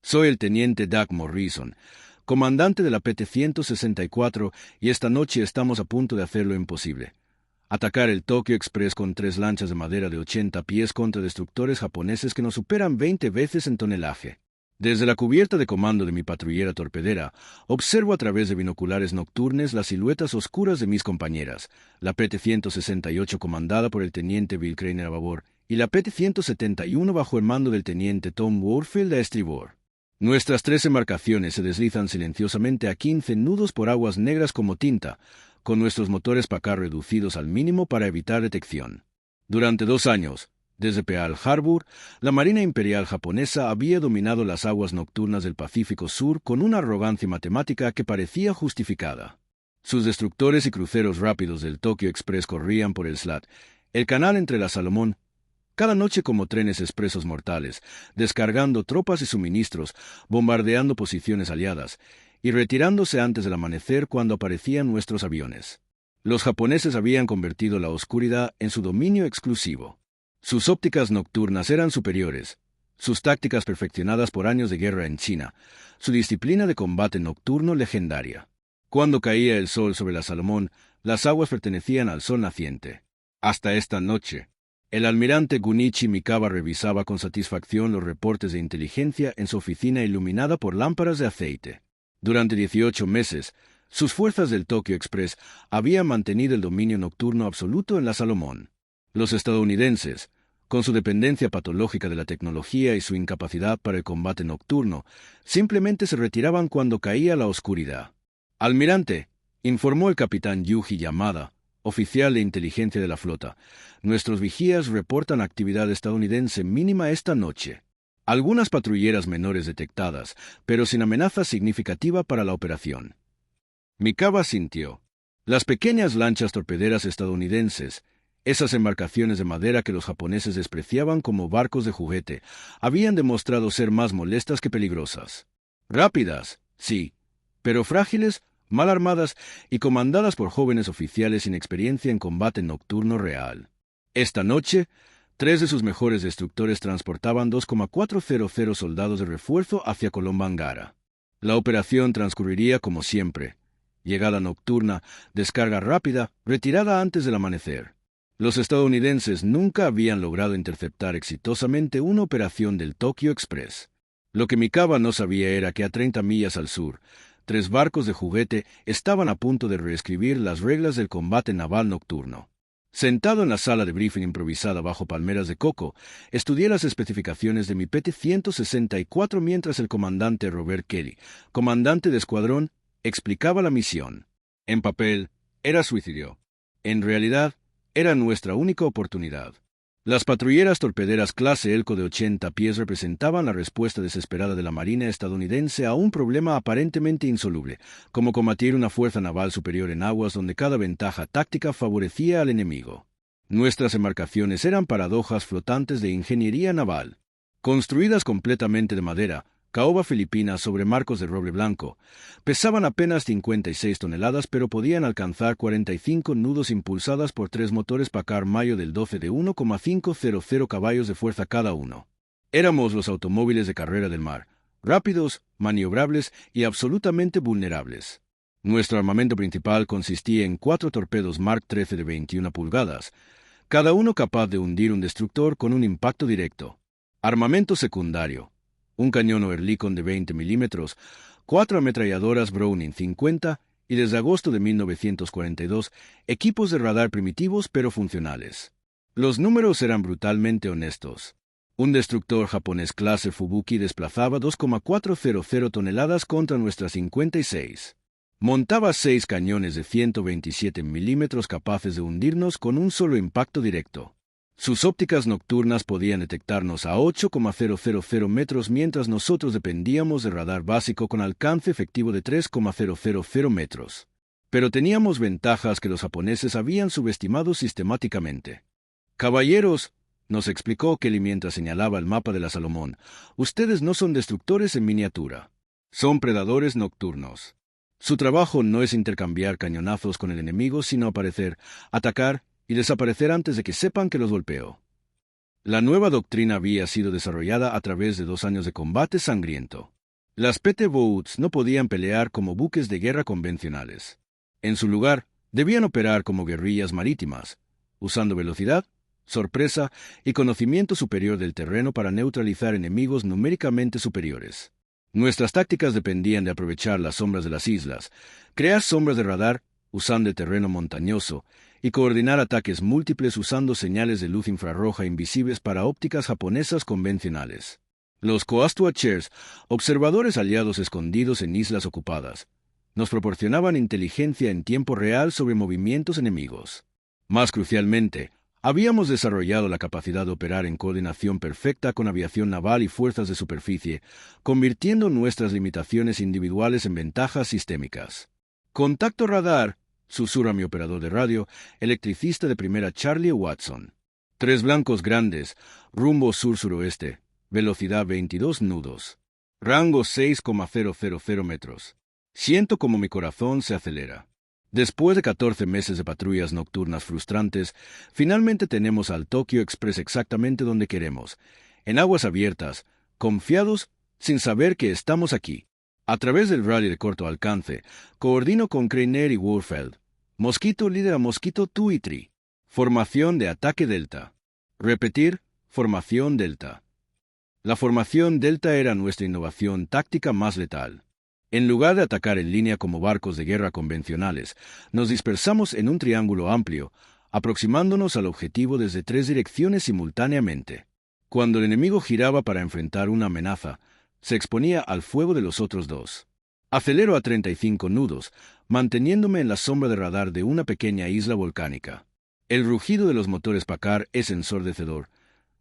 Soy el teniente Doug Morrison, comandante de la PT-164, y esta noche estamos a punto de hacer lo imposible. Atacar el Tokyo Express con 3 lanchas de madera de 80 pies contra destructores japoneses que nos superan 20 veces en tonelaje. Desde la cubierta de comando de mi patrullera torpedera, observo a través de binoculares nocturnes las siluetas oscuras de mis compañeras, la PT-168 comandada por el teniente Bill Craner a babor y la PT-171 bajo el mando del teniente Tom Warfield a estribor. Nuestras 3 embarcaciones se deslizan silenciosamente a 15 nudos por aguas negras como tinta, con nuestros motores Packard reducidos al mínimo para evitar detección. Durante 2 años, desde Pearl Harbor, la Marina Imperial japonesa había dominado las aguas nocturnas del Pacífico Sur con una arrogancia matemática que parecía justificada. Sus destructores y cruceros rápidos del Tokyo Express corrían por el Slat, el canal entre la Salomón, cada noche como trenes expresos mortales, descargando tropas y suministros, bombardeando posiciones aliadas, y retirándose antes del amanecer cuando aparecían nuestros aviones. Los japoneses habían convertido la oscuridad en su dominio exclusivo. Sus ópticas nocturnas eran superiores, sus tácticas perfeccionadas por años de guerra en China, su disciplina de combate nocturno legendaria. Cuando caía el sol sobre la Salomón, las aguas pertenecían al sol naciente. Hasta esta noche, el almirante Gunichi Mikawa revisaba con satisfacción los reportes de inteligencia en su oficina iluminada por lámparas de aceite. Durante 18 meses, sus fuerzas del Tokyo Express habían mantenido el dominio nocturno absoluto en la Salomón. Los estadounidenses, con su dependencia patológica de la tecnología y su incapacidad para el combate nocturno, simplemente se retiraban cuando caía la oscuridad. «Almirante», informó el capitán Yuji Yamada, oficial de inteligencia de la flota, «nuestros vigías reportan actividad estadounidense mínima esta noche. Algunas patrulleras menores detectadas, pero sin amenaza significativa para la operación». Mikawa sintió. Las pequeñas lanchas torpederas estadounidenses, esas embarcaciones de madera que los japoneses despreciaban como barcos de juguete, habían demostrado ser más molestas que peligrosas. Rápidas, sí, pero frágiles, mal armadas y comandadas por jóvenes oficiales sin experiencia en combate nocturno real. Esta noche, 3 de sus mejores destructores transportaban 2,400 soldados de refuerzo hacia Colombo Angara. La operación transcurriría como siempre: llegada nocturna, descarga rápida, retirada antes del amanecer. Los estadounidenses nunca habían logrado interceptar exitosamente una operación del Tokyo Express. Lo que Mikawa no sabía era que a 30 millas al sur, 3 barcos de juguete estaban a punto de reescribir las reglas del combate naval nocturno. Sentado en la sala de briefing improvisada bajo palmeras de coco, estudié las especificaciones de mi PT-164 mientras el comandante Robert Kelly, comandante de escuadrón, explicaba la misión. En papel, era suicidio. En realidad, era nuestra única oportunidad. Las patrulleras torpederas clase Elco de 80 pies representaban la respuesta desesperada de la Marina estadounidense a un problema aparentemente insoluble, como combatir una fuerza naval superior en aguas donde cada ventaja táctica favorecía al enemigo. Nuestras embarcaciones eran paradojas flotantes de ingeniería naval. Construidas completamente de madera, caoba filipina sobre marcos de roble blanco, pesaban apenas 56 toneladas pero podían alcanzar 45 nudos impulsadas por 3 motores Packard Mayo del 12 de 1,500 caballos de fuerza cada uno. Éramos los automóviles de carrera del mar, rápidos, maniobrables y absolutamente vulnerables. Nuestro armamento principal consistía en 4 torpedos Mark 13 de 21 pulgadas, cada uno capaz de hundir un destructor con un impacto directo. Armamento secundario: un cañón Oerlikon de 20 milímetros, 4 ametralladoras Browning 50 y desde agosto de 1942, equipos de radar primitivos pero funcionales. Los números eran brutalmente honestos. Un destructor japonés clase Fubuki desplazaba 2,400 toneladas contra nuestras 56. Montaba 6 cañones de 127 milímetros capaces de hundirnos con un solo impacto directo. Sus ópticas nocturnas podían detectarnos a 8,000 metros mientras nosotros dependíamos de radar básico con alcance efectivo de 3,000 metros. Pero teníamos ventajas que los japoneses habían subestimado sistemáticamente. «Caballeros», nos explicó Kelly mientras señalaba el mapa de la Salomón, «ustedes no son destructores en miniatura. Son predadores nocturnos. Su trabajo no es intercambiar cañonazos con el enemigo, sino aparecer, atacar y desaparecer antes de que sepan que los golpeó». La nueva doctrina había sido desarrollada a través de 2 años de combate sangriento. Las PT Boats no podían pelear como buques de guerra convencionales. En su lugar, debían operar como guerrillas marítimas, usando velocidad, sorpresa y conocimiento superior del terreno para neutralizar enemigos numéricamente superiores. Nuestras tácticas dependían de aprovechar las sombras de las islas, crear sombras de radar usando el terreno montañoso y coordinar ataques múltiples usando señales de luz infrarroja invisibles para ópticas japonesas convencionales. Los Coast Watchers, observadores aliados escondidos en islas ocupadas, nos proporcionaban inteligencia en tiempo real sobre movimientos enemigos. Más crucialmente, habíamos desarrollado la capacidad de operar en coordinación perfecta con aviación naval y fuerzas de superficie, convirtiendo nuestras limitaciones individuales en ventajas sistémicas. «Contacto radar», susurra mi operador de radio, electricista de primera Charlie Watson. 3 blancos grandes, rumbo sur-suroeste, velocidad 22 nudos. Rango 6,000 metros. Siento como mi corazón se acelera. Después de 14 meses de patrullas nocturnas frustrantes, finalmente tenemos al Tokyo Express exactamente donde queremos, en aguas abiertas, confiados, sin saber que estamos aquí. A través del radio de corto alcance, coordino con Kreiner y Warfeld. Mosquito líder a Mosquito 2 y 3. Formación de ataque Delta. Repetir, formación Delta. La formación Delta era nuestra innovación táctica más letal. En lugar de atacar en línea como barcos de guerra convencionales, nos dispersamos en un triángulo amplio, aproximándonos al objetivo desde 3 direcciones simultáneamente. Cuando el enemigo giraba para enfrentar una amenaza, se exponía al fuego de los otros 2. Acelero a 35 nudos, manteniéndome en la sombra de radar de una pequeña isla volcánica. El rugido de los motores Packard es ensordecedor,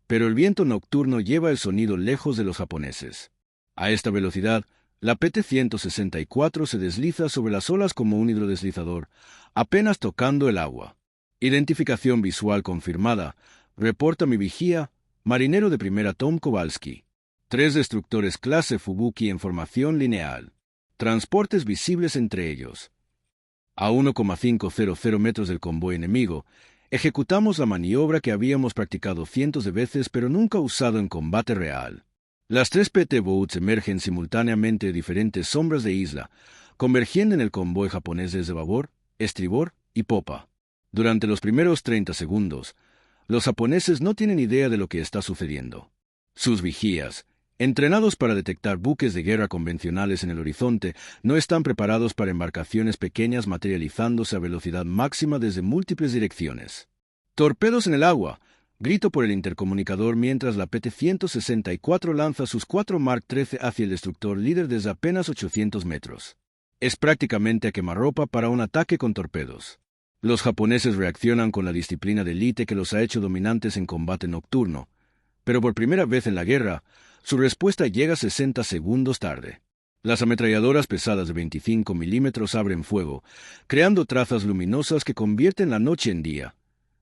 pero el viento nocturno lleva el sonido lejos de los japoneses. A esta velocidad, la PT-164 se desliza sobre las olas como un hidrodeslizador, apenas tocando el agua. Identificación visual confirmada, reporta mi vigía, marinero de primera Tom Kowalski. 3 destructores clase Fubuki en formación lineal. Transportes visibles entre ellos. A 1,500 metros del convoy enemigo, ejecutamos la maniobra que habíamos practicado cientos de veces pero nunca usado en combate real. Las 3 PT Boats emergen simultáneamente de diferentes sombras de isla, convergiendo en el convoy japonés desde babor, estribor y popa. Durante los primeros 30 segundos, los japoneses no tienen idea de lo que está sucediendo. Sus vigías, entrenados para detectar buques de guerra convencionales en el horizonte, no están preparados para embarcaciones pequeñas materializándose a velocidad máxima desde múltiples direcciones. ¡Torpedos en el agua!, grito por el intercomunicador mientras la PT-164 lanza sus 4 Mark 13 hacia el destructor líder desde apenas 800 metros. Es prácticamente a quemarropa para un ataque con torpedos. Los japoneses reaccionan con la disciplina de élite que los ha hecho dominantes en combate nocturno, pero por primera vez en la guerra, su respuesta llega 60 segundos tarde. Las ametralladoras pesadas de 25 milímetros abren fuego, creando trazas luminosas que convierten la noche en día.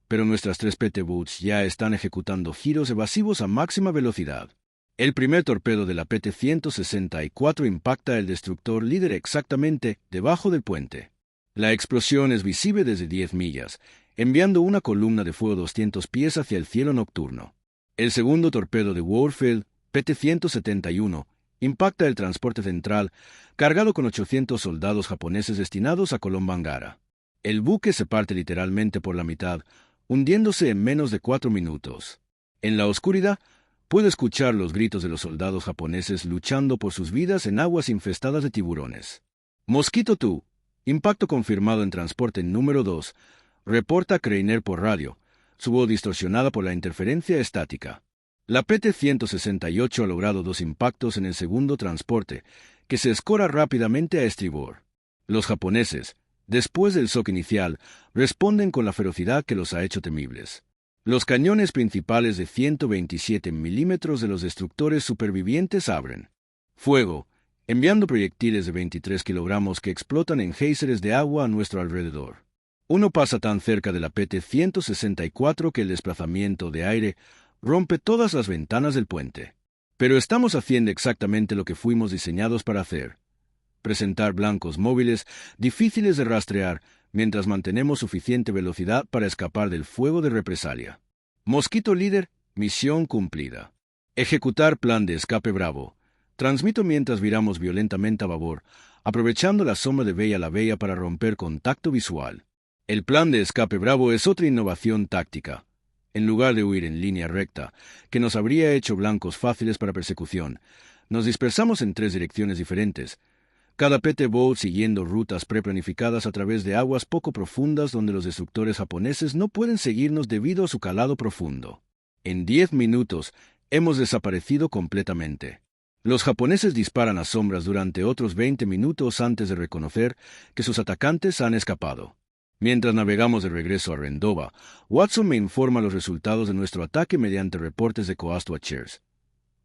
Pero nuestras 3 PT Boats ya están ejecutando giros evasivos a máxima velocidad. El primer torpedo de la PT-164 impacta el destructor líder exactamente debajo del puente. La explosión es visible desde 10 millas, enviando una columna de fuego 200 pies hacia el cielo nocturno. El segundo torpedo de Warfield, PT-171, impacta el transporte central, cargado con 800 soldados japoneses destinados a Kolombangara. El buque se parte literalmente por la mitad, hundiéndose en menos de 4 minutos. En la oscuridad, puedo escuchar los gritos de los soldados japoneses luchando por sus vidas en aguas infestadas de tiburones. Mosquito 2, impacto confirmado en transporte número 2, reporta Kreiner por radio, su voz distorsionada por la interferencia estática. La PT-168 ha logrado 2 impactos en el segundo transporte, que se escora rápidamente a estribor. Los japoneses, después del shock inicial, responden con la ferocidad que los ha hecho temibles. Los cañones principales de 127 milímetros de los destructores supervivientes abren fuego, enviando proyectiles de 23 kilogramos que explotan en géiseres de agua a nuestro alrededor. Uno pasa tan cerca de la PT-164 que el desplazamiento de aire rompe todas las ventanas del puente. Pero estamos haciendo exactamente lo que fuimos diseñados para hacer. Presentar blancos móviles, difíciles de rastrear, mientras mantenemos suficiente velocidad para escapar del fuego de represalia. Mosquito líder, misión cumplida. Ejecutar plan de escape Bravo. Transmito mientras viramos violentamente a babor, aprovechando la sombra de Bella la Bella para romper contacto visual. El plan de escape Bravo es otra innovación táctica. En lugar de huir en línea recta, que nos habría hecho blancos fáciles para persecución, nos dispersamos en 3 direcciones diferentes, cada PT Boat siguiendo rutas preplanificadas a través de aguas poco profundas donde los destructores japoneses no pueden seguirnos debido a su calado profundo. En 10 minutos, hemos desaparecido completamente. Los japoneses disparan a sombras durante otros 20 minutos antes de reconocer que sus atacantes han escapado. Mientras navegamos de regreso a Rendova, Watson me informa los resultados de nuestro ataque mediante reportes de Coast Watchers.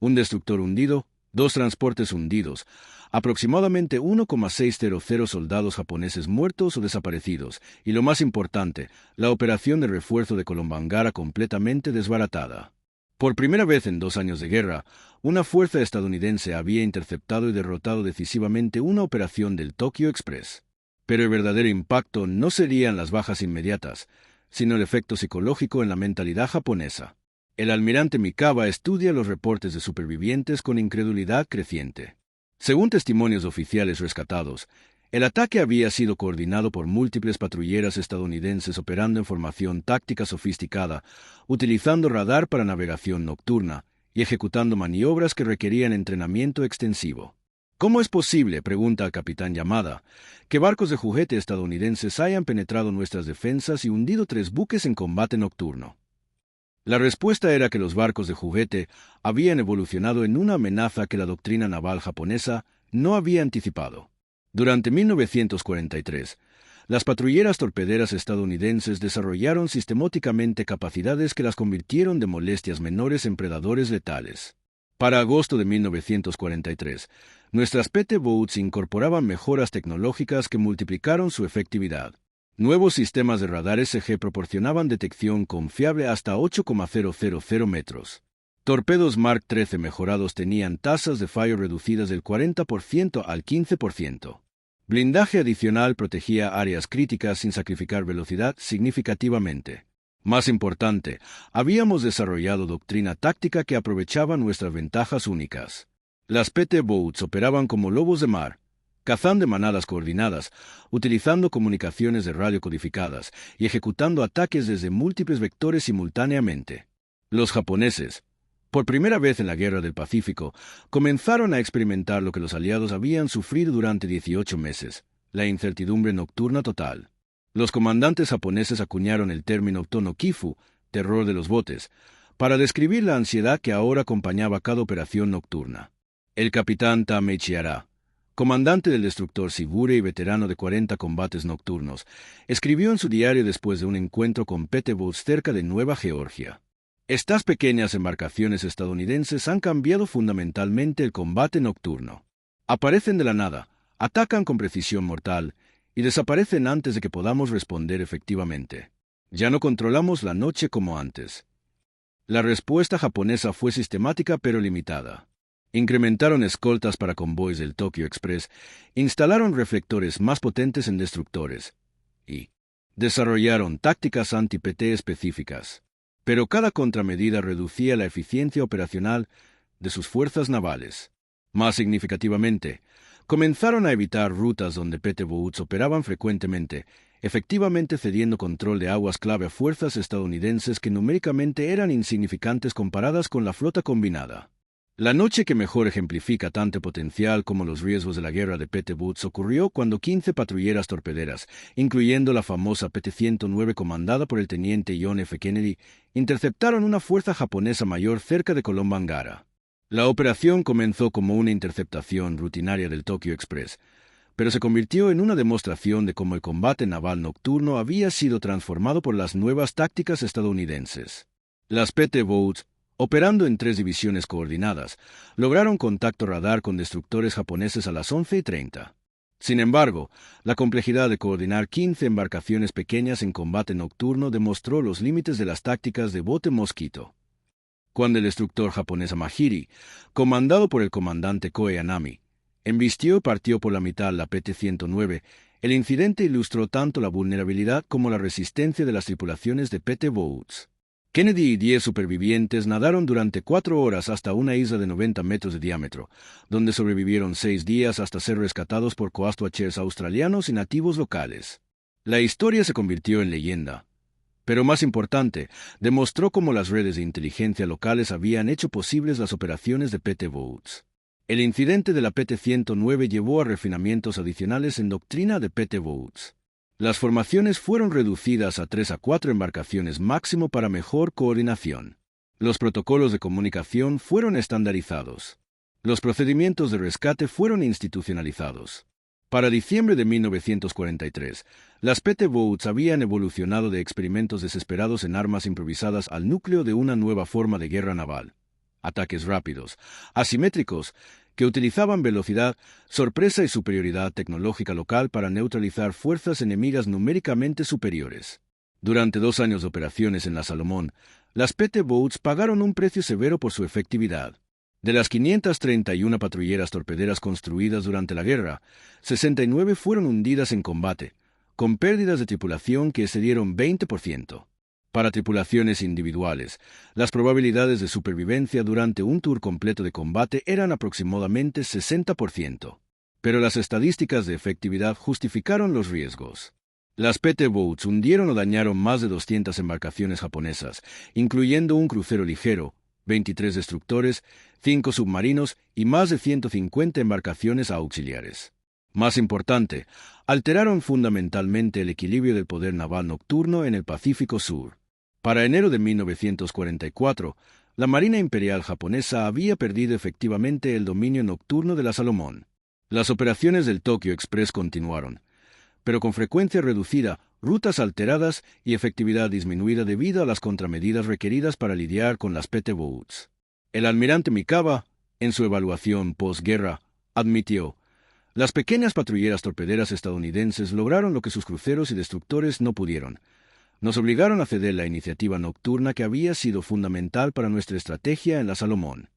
Un destructor hundido, 2 transportes hundidos, aproximadamente 1,600 soldados japoneses muertos o desaparecidos, y lo más importante, la operación de refuerzo de Kolombangara completamente desbaratada. Por primera vez en 2 años de guerra, una fuerza estadounidense había interceptado y derrotado decisivamente una operación del Tokyo Express. Pero el verdadero impacto no serían las bajas inmediatas, sino el efecto psicológico en la mentalidad japonesa. El almirante Mikawa estudia los reportes de supervivientes con incredulidad creciente. Según testimonios oficiales rescatados, el ataque había sido coordinado por múltiples patrulleras estadounidenses operando en formación táctica sofisticada, utilizando radar para navegación nocturna y ejecutando maniobras que requerían entrenamiento extensivo. ¿Cómo es posible, pregunta al capitán Yamada, que barcos de juguete estadounidenses hayan penetrado nuestras defensas y hundido 3 buques en combate nocturno? La respuesta era que los barcos de juguete habían evolucionado en una amenaza que la doctrina naval japonesa no había anticipado. Durante 1943, las patrulleras torpederas estadounidenses desarrollaron sistemáticamente capacidades que las convirtieron de molestias menores en predadores letales. Para agosto de 1943, nuestras PT Boats incorporaban mejoras tecnológicas que multiplicaron su efectividad. Nuevos sistemas de radar SG proporcionaban detección confiable hasta 8,000 metros. Torpedos Mark 13 mejorados tenían tasas de fallo reducidas del 40% al 15%. Blindaje adicional protegía áreas críticas sin sacrificar velocidad significativamente. Más importante, habíamos desarrollado doctrina táctica que aprovechaba nuestras ventajas únicas. Las PT Boats operaban como lobos de mar, cazando manadas coordinadas, utilizando comunicaciones de radio codificadas y ejecutando ataques desde múltiples vectores simultáneamente. Los japoneses, por primera vez en la Guerra del Pacífico, comenzaron a experimentar lo que los aliados habían sufrido durante 18 meses, la incertidumbre nocturna total. Los comandantes japoneses acuñaron el término Tono-Kifu, terror de los botes, para describir la ansiedad que ahora acompañaba cada operación nocturna. El capitán Tameichi Hara, comandante del destructor Shibure y veterano de 40 combates nocturnos, escribió en su diario después de un encuentro con PT Boats cerca de Nueva Georgia: estas pequeñas embarcaciones estadounidenses han cambiado fundamentalmente el combate nocturno. Aparecen de la nada, atacan con precisión mortal y desaparecen antes de que podamos responder efectivamente. Ya no controlamos la noche como antes. La respuesta japonesa fue sistemática pero limitada. Incrementaron escoltas para convoys del Tokyo Express, instalaron reflectores más potentes en destructores y desarrollaron tácticas anti-PT específicas. Pero cada contramedida reducía la eficiencia operacional de sus fuerzas navales. Más significativamente, comenzaron a evitar rutas donde PT Boats operaban frecuentemente, efectivamente cediendo control de aguas clave a fuerzas estadounidenses que numéricamente eran insignificantes comparadas con la flota combinada. La noche que mejor ejemplifica tanto potencial como los riesgos de la guerra de PT Boats ocurrió cuando 15 patrulleras torpederas, incluyendo la famosa PT-109 comandada por el teniente John F. Kennedy, interceptaron una fuerza japonesa mayor cerca de Kolombangara. La operación comenzó como una interceptación rutinaria del Tokyo Express, pero se convirtió en una demostración de cómo el combate naval nocturno había sido transformado por las nuevas tácticas estadounidenses. Las PT Boats, operando en 3 divisiones coordinadas, lograron contacto radar con destructores japoneses a las 11:30. Sin embargo, la complejidad de coordinar 15 embarcaciones pequeñas en combate nocturno demostró los límites de las tácticas de bote mosquito. Cuando el destructor japonés Amahiri, comandado por el comandante Koe Yanami, embistió y partió por la mitad la PT-109, el incidente ilustró tanto la vulnerabilidad como la resistencia de las tripulaciones de PT Boats. Kennedy y 10 supervivientes nadaron durante 4 horas hasta una isla de 90 metros de diámetro, donde sobrevivieron 6 días hasta ser rescatados por coastwatchers australianos y nativos locales. La historia se convirtió en leyenda. Pero más importante, demostró cómo las redes de inteligencia locales habían hecho posibles las operaciones de PT Boats. El incidente de la PT-109 llevó a refinamientos adicionales en doctrina de PT Boats. Las formaciones fueron reducidas a 3 a 4 embarcaciones máximo para mejor coordinación. Los protocolos de comunicación fueron estandarizados. Los procedimientos de rescate fueron institucionalizados. Para diciembre de 1943, las PT Boats habían evolucionado de experimentos desesperados en armas improvisadas al núcleo de una nueva forma de guerra naval. Ataques rápidos, asimétricos, que utilizaban velocidad, sorpresa y superioridad tecnológica local para neutralizar fuerzas enemigas numéricamente superiores. Durante 2 años de operaciones en la Salomón, las PT Boats pagaron un precio severo por su efectividad. De las 531 patrulleras torpederas construidas durante la guerra, 69 fueron hundidas en combate, con pérdidas de tripulación que excedieron 20%. Para tripulaciones individuales, las probabilidades de supervivencia durante un tour completo de combate eran aproximadamente 60%. Pero las estadísticas de efectividad justificaron los riesgos. Las PT Boats hundieron o dañaron más de 200 embarcaciones japonesas, incluyendo un crucero ligero, 23 destructores, 5 submarinos y más de 150 embarcaciones auxiliares. Más importante, alteraron fundamentalmente el equilibrio del poder naval nocturno en el Pacífico Sur. Para enero de 1944, la Marina Imperial japonesa había perdido efectivamente el dominio nocturno de la Salomón. Las operaciones del Tokyo Express continuaron, pero con frecuencia reducida, rutas alteradas y efectividad disminuida debido a las contramedidas requeridas para lidiar con las PT Boats. El almirante Mikawa, en su evaluación postguerra, admitió: las pequeñas patrulleras torpederas estadounidenses lograron lo que sus cruceros y destructores no pudieron. Nos obligaron a ceder la iniciativa nocturna que había sido fundamental para nuestra estrategia en la Salomón.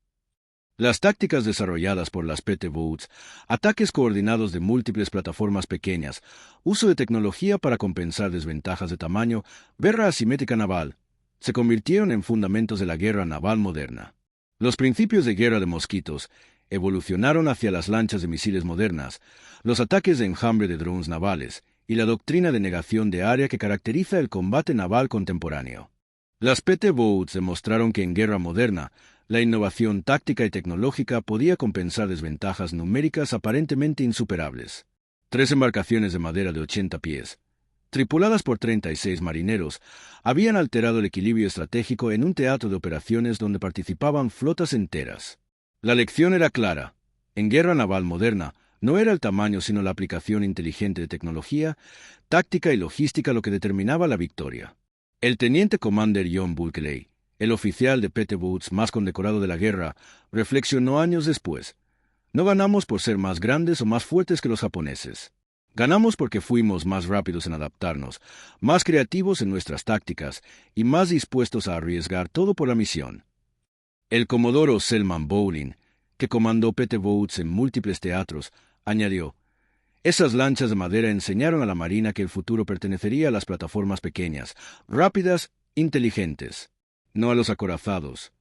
Las tácticas desarrolladas por las PT Boats, ataques coordinados de múltiples plataformas pequeñas, uso de tecnología para compensar desventajas de tamaño, guerra asimétrica naval, se convirtieron en fundamentos de la guerra naval moderna. Los principios de guerra de mosquitos evolucionaron hacia las lanchas de misiles modernas, los ataques de enjambre de drones navales y la doctrina de negación de área que caracteriza el combate naval contemporáneo. Las PT Boats demostraron que en guerra moderna, la innovación táctica y tecnológica podía compensar desventajas numéricas aparentemente insuperables. 3 embarcaciones de madera de 80 pies, tripuladas por 36 marineros, habían alterado el equilibrio estratégico en un teatro de operaciones donde participaban flotas enteras. La lección era clara. En guerra naval moderna, no era el tamaño sino la aplicación inteligente de tecnología, táctica y logística lo que determinaba la victoria. El teniente commander John Bulkeley, el oficial de PT Boats más condecorado de la guerra, reflexionó años después: no ganamos por ser más grandes o más fuertes que los japoneses. Ganamos porque fuimos más rápidos en adaptarnos, más creativos en nuestras tácticas y más dispuestos a arriesgar todo por la misión. El comodoro Selman Bowling, que comandó PT Boats en múltiples teatros, añadió: esas lanchas de madera enseñaron a la Marina que el futuro pertenecería a las plataformas pequeñas, rápidas, inteligentes, no a los acorazados.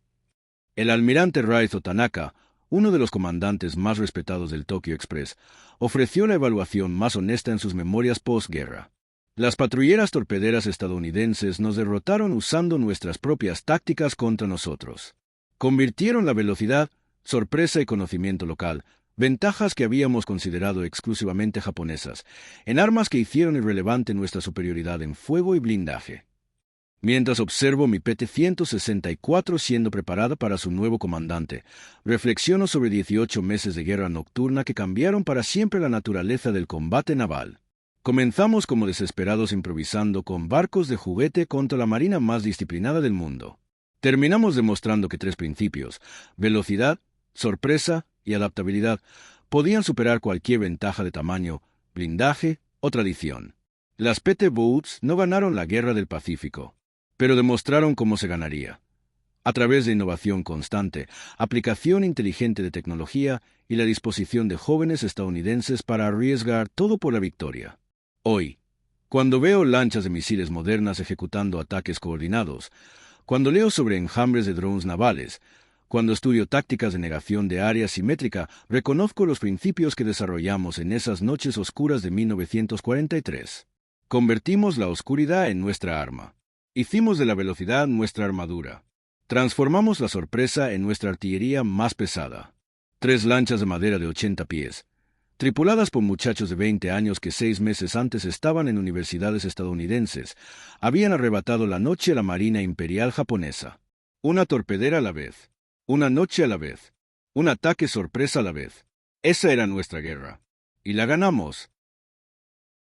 El almirante Raizo Tanaka, uno de los comandantes más respetados del Tokyo Express, ofreció la evaluación más honesta en sus memorias postguerra. Las patrulleras torpederas estadounidenses nos derrotaron usando nuestras propias tácticas contra nosotros. Convirtieron la velocidad, sorpresa y conocimiento local, ventajas que habíamos considerado exclusivamente japonesas, en armas que hicieron irrelevante nuestra superioridad en fuego y blindaje. Mientras observo mi PT-164 siendo preparada para su nuevo comandante, reflexiono sobre 18 meses de guerra nocturna que cambiaron para siempre la naturaleza del combate naval. Comenzamos como desesperados improvisando con barcos de juguete contra la marina más disciplinada del mundo. Terminamos demostrando que 3 principios, velocidad, sorpresa y adaptabilidad, podían superar cualquier ventaja de tamaño, blindaje o tradición. Las PT Boats no ganaron la guerra del Pacífico, pero demostraron cómo se ganaría. A través de innovación constante, aplicación inteligente de tecnología y la disposición de jóvenes estadounidenses para arriesgar todo por la victoria. Hoy, cuando veo lanchas de misiles modernas ejecutando ataques coordinados, Cuando leo sobre enjambres de drones navales, cuando estudio tácticas de negación de área simétrica, reconozco los principios que desarrollamos en esas noches oscuras de 1943. Convertimos la oscuridad en nuestra arma. Hicimos de la velocidad nuestra armadura. Transformamos la sorpresa en nuestra artillería más pesada. 3 lanchas de madera de 80 pies, tripuladas por muchachos de 20 años que 6 meses antes estaban en universidades estadounidenses, habían arrebatado la noche a la Marina Imperial japonesa. Una torpedera a la vez. Una noche a la vez. Un ataque sorpresa a la vez. Esa era nuestra guerra. Y la ganamos.